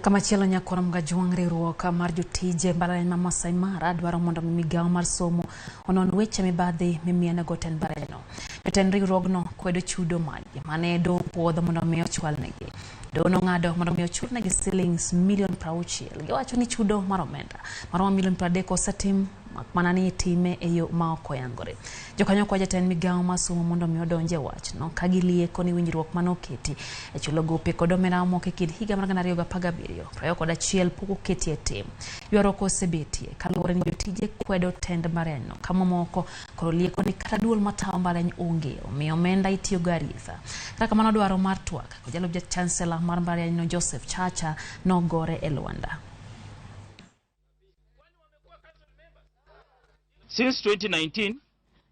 Kama chielo nyakoro mga juang riwruok mar jotije Mbalariany ma Maasai Mara dwaro mondo migawo mar somo onon weche Mibadhi mimiene goten Mbalarianyno. Jotend riwruogno kwedo chudo maggi mane do puodho mondo mi ochwalnegi. Dono ng'ado mondo mi ochulnegi shillings milion 60. Giwacho ni chudo mar omenda maromo milion 30 osetim mana ni itime e yo ma ok oyangore. Jokanyo kwa jatend migawo mar somo mondo mi odonje wachno ka gilieko ni winjruok manoketi e chulo gope kod omenda moko e kind higa mar 2017 21 pok oketi e tim. Ywaruok osebetie kaluwore ni jotije kwedo tend Mbalarianyno kama moko koro lieko ni kata duol matawo Mbalariany onge omiyo omenda itiyo go aritha. Kata kamano dwaro mar twak ko jalup chancellor mar Mbalarianyno Joseph Chacha nogore e Luanda. Since 2019,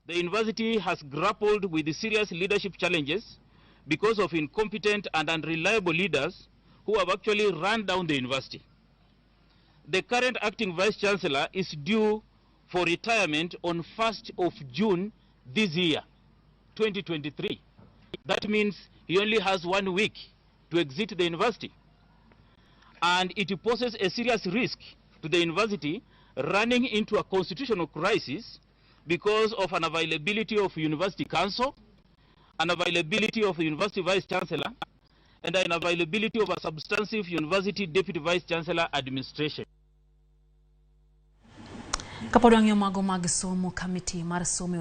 the university has grappled with serious leadership challenges because of incompetent and unreliable leaders who have actually run down the university. The current acting vice-chancellor is due for retirement on 1st of June this year, 2023. That means he only has 1 week to exit the university. And it poses a serious risk to the university running into a constitutional crisis because of an availability of university council, an availability of university vice-chancellor, and an availability of a substantive university deputy vice-chancellor administration. Kapodwang' yo mago mag somo committee mar somo